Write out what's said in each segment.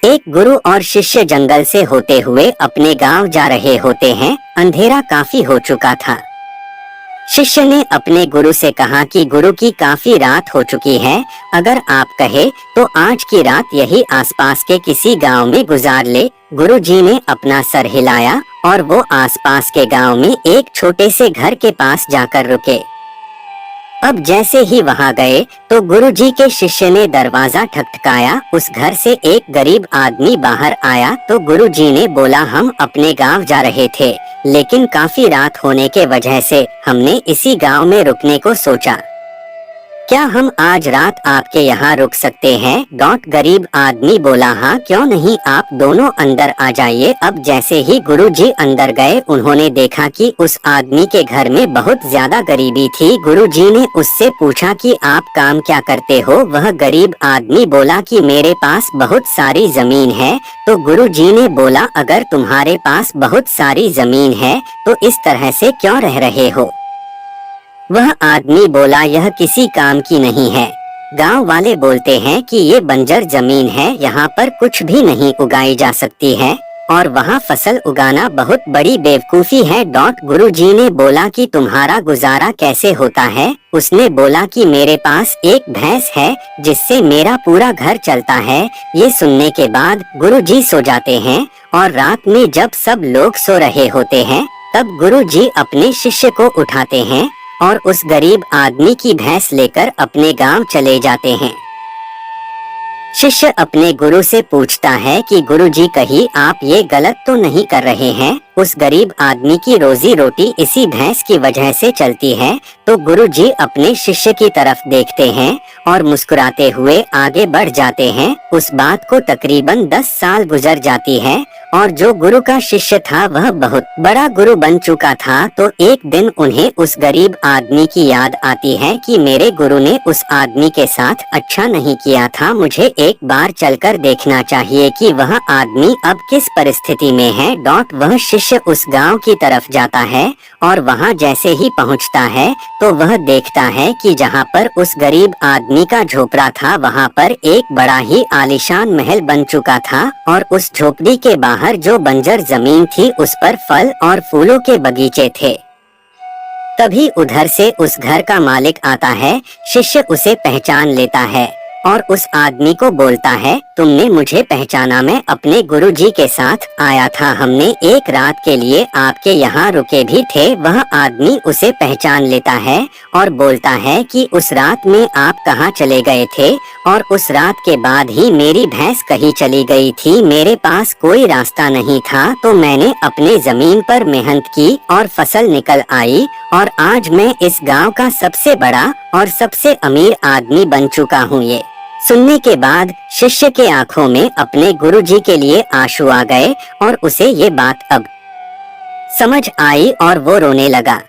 एक गुरु और शिष्य जंगल से होते हुए अपने गांव जा रहे होते हैं। अंधेरा काफी हो चुका था। शिष्य ने अपने गुरु से कहा कि गुरु की काफी रात हो चुकी है, अगर आप कहे तो आज की रात यही आसपास के किसी गांव में गुजार ले। गुरु जी ने अपना सर हिलाया और वो आसपास के गांव में एक छोटे से घर के पास जाकर रुके। अब जैसे ही वहां गए तो गुरुजी के शिष्य ने दरवाजा ठकठकाया। उस घर से एक गरीब आदमी बाहर आया तो गुरुजी ने बोला, हम अपने गांव जा रहे थे, लेकिन काफी रात होने के वजह से हमने इसी गांव में रुकने को सोचा। क्या हम आज रात आपके यहाँ रुक सकते हैं? गरीब आदमी बोला, हाँ क्यों नहीं, आप दोनों अंदर आ जाइए। अब जैसे ही गुरुजी अंदर गए उन्होंने देखा कि उस आदमी के घर में बहुत ज्यादा गरीबी थी। गुरुजी ने उससे पूछा कि आप काम क्या करते हो? वह गरीब आदमी बोला कि मेरे पास बहुत सारी जमीन है। तो गुरुजी ने बोला, अगर तुम्हारे पास बहुत सारी जमीन है तो इस तरह से क्यों रह रहे हो? वह आदमी बोला, यह किसी काम की नहीं है। गांव वाले बोलते हैं कि ये बंजर जमीन है, यहाँ पर कुछ भी नहीं उगाई जा सकती है और वहाँ फसल उगाना बहुत बड़ी बेवकूफी है। गुरुजी ने बोला कि तुम्हारा गुजारा कैसे होता है? उसने बोला कि मेरे पास एक भैंस है जिससे मेरा पूरा घर चलता है। ये सुनने के बाद गुरुजी सो जाते हैं और रात में जब सब लोग सो रहे होते हैं तब गुरुजी अपने शिष्य को उठाते हैं और उस गरीब आदमी की भैंस लेकर अपने गांव चले जाते हैं। शिष्य अपने गुरु से पूछता है कि गुरुजी कहीं आप ये गलत तो नहीं कर रहे हैं? उस गरीब आदमी की रोजी रोटी इसी भैंस की वजह से चलती है। तो गुरुजी अपने शिष्य की तरफ देखते हैं और मुस्कुराते हुए आगे बढ़ जाते हैं। उस बात को तकरीबन 10 साल गुजर जाती है और जो गुरु का शिष्य था वह बहुत बड़ा गुरु बन चुका था। तो एक दिन उन्हें उस गरीब आदमी की याद आती है कि मेरे गुरु ने उस आदमी के साथ अच्छा नहीं किया था, मुझे एक बार चलकर देखना चाहिए कि वह आदमी अब किस परिस्थिति में है। वह शिष्य उस गांव की तरफ जाता है और वहां जैसे ही पहुंचता है तो वह देखता है कि जहां पर उस गरीब आदमी का झोपड़ा था वहां पर एक बड़ा ही आलीशान महल बन चुका था और उस झोपड़ी के बाहर जो बंजर जमीन थी उस पर फल और फूलों के बगीचे थे। तभी उधर से उस घर का मालिक आता है। शिष्य उसे पहचान लेता है और उस आदमी को बोलता है, तुमने मुझे पहचाना? मैं अपने गुरुजी के साथ आया था, हमने एक रात के लिए आपके यहाँ रुके भी थे। वह आदमी उसे पहचान लेता है और बोलता है कि उस रात में आप कहाँ चले गए थे? और उस रात के बाद ही मेरी भैंस कहीं चली गई थी, मेरे पास कोई रास्ता नहीं था, तो मैंने अपने जमीन पर मेहनत की और फसल निकल आई और आज मैं इस गांव का सबसे बड़ा और सबसे अमीर आदमी बन चुका हूँ। ये सुनने के बाद शिष्य के आंखों में अपने गुरुजी के लिए आंसू आ गए और उसे ये बात अब समझ आई और वो रोने लगा।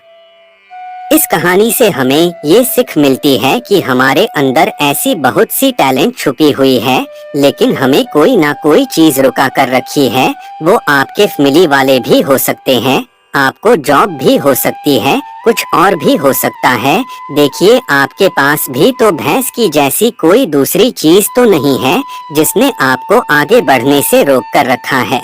इस कहानी से हमें ये सीख मिलती है कि हमारे अंदर ऐसी बहुत सी टैलेंट छुपी हुई है, लेकिन हमें कोई ना कोई चीज रुका कर रखी है। वो आपके फैमिली वाले भी हो सकते हैं, आपको जॉब भी हो सकती है, कुछ और भी हो सकता है। देखिए, आपके पास भी तो भैंस की जैसी कोई दूसरी चीज तो नहीं है जिसने आपको आगे बढ़ने से रोक कर रखा है।